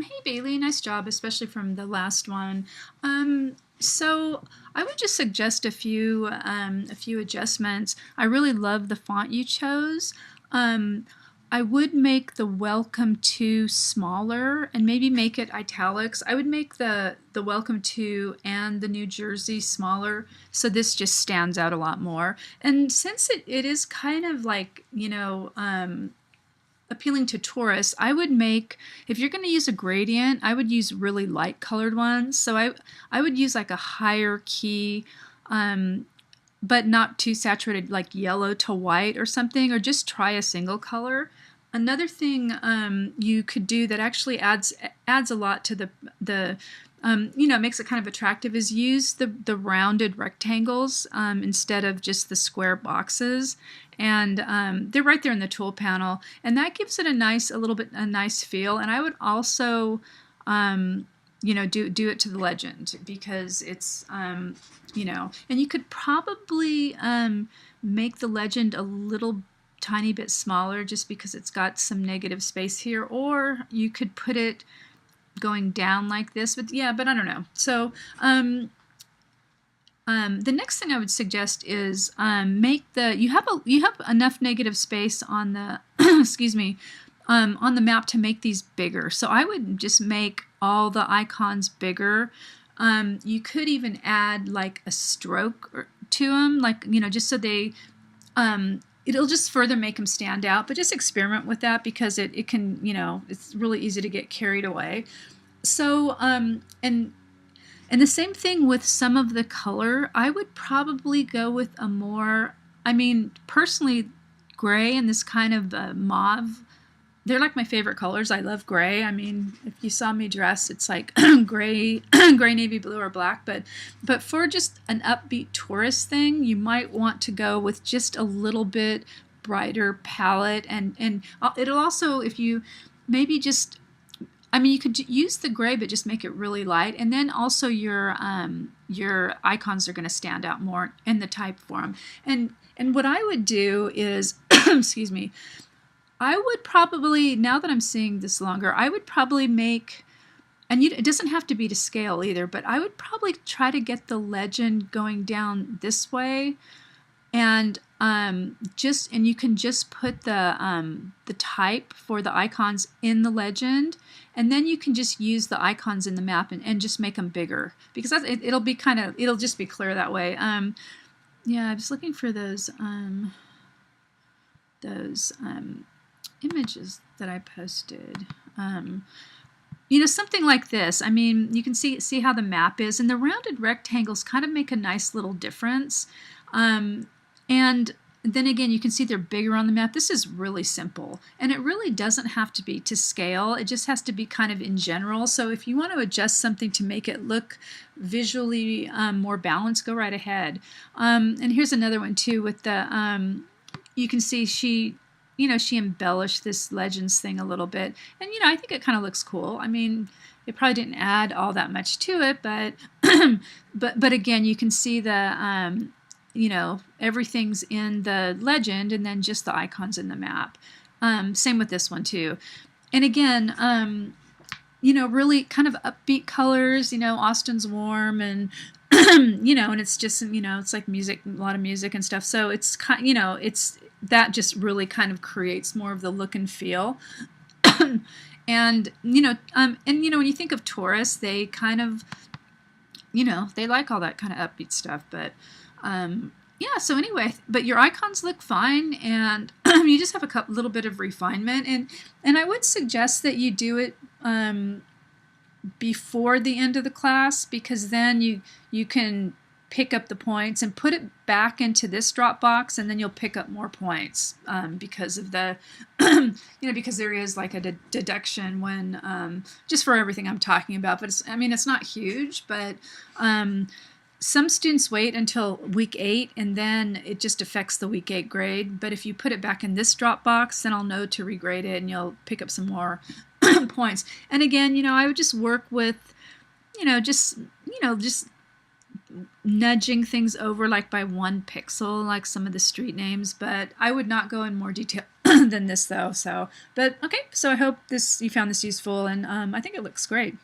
Hey Bailey, nice job, especially from the last one. So I would just suggest a few adjustments. I really love the font you chose. Um, I would make the welcome to smaller and maybe make it italics. I would make the welcome to and the New Jersey smaller, so this just stands out a lot more. And since it is kind of like, appealing to tourists, I would make, if you're going to use a gradient, I would use really light colored ones. So I would use like a higher key, but not too saturated, like yellow to white or something, or just try a single color. Another thing you could do that actually adds a lot to makes it kind of attractive, is use the rounded rectangles instead of just the square boxes. And they're right there in the tool panel, and that gives it a nice feel. And I would also do it to the legend, because it's and you could probably make the legend a little tiny bit smaller, just because it's got some negative space here, or you could put it going down like this, but I don't know. So the next thing I would suggest is you have enough negative space on the excuse me, on the map to make these bigger. So I would just make all the icons bigger. You could even add like a stroke to them, like, just so they it'll just further make them stand out. But just experiment with that, because it can, it's really easy to get carried away. So and the same thing with some of the color. I would probably go with a more, personally, gray and this kind of mauve. They're like my favorite colors. I love gray. If you saw me dress, it's like gray, navy blue, or black. But for just an upbeat tourist thing, you might want to go with just a little bit brighter palette. And it'll also, if you maybe just, you could use the gray, but just make it really light. And then also your icons are going to stand out more in the type form. And what I would do is, excuse me, I would probably, now that I'm seeing this longer, I would probably make, and it doesn't have to be to scale either, but I would probably try to get the legend going down this way, and you can just put the type for the icons in the legend, and then you can just use the icons in the map and just make them bigger, because it'll just be clear that way. I was looking for those images that I posted. Something like this. You can see how the map is, and the rounded rectangles kind of make a nice little difference. And then again, you can see they're bigger on the map. This is really simple, and it really doesn't have to be to scale. It just has to be kind of in general. So if you want to adjust something to make it look visually more balanced, go right ahead. And here's another one too with the, you can see she embellished this legends thing a little bit, and I think it kind of looks cool. It probably didn't add all that much to it, but but again, you can see the everything's in the legend, and then just the icons in the map. Same with this one too. And again, really kind of upbeat colors. Austin's warm, and and it's just, it's like music, a lot of music and stuff. So it's it's that just really kind of creates more of the look and feel. And when you think of tourists, they kind of, they like all that kind of upbeat stuff. But so anyway, but your icons look fine, and you just have a little bit of refinement, and I would suggest that you do it before the end of the class, because then you can pick up the points and put it back into this drop box, and then you'll pick up more points because of the because there is like a deduction when just for everything I'm talking about. But it's not huge, but some students wait until week 8, and then it just affects the week 8 grade. But if you put it back in this drop box, then I'll know to regrade it, and you'll pick up some more points. And again, I would just work with, just nudging things over like by 1 pixel, like some of the street names, but I would not go in more detail than this though. So, but okay. So I hope you found this useful, and I think it looks great.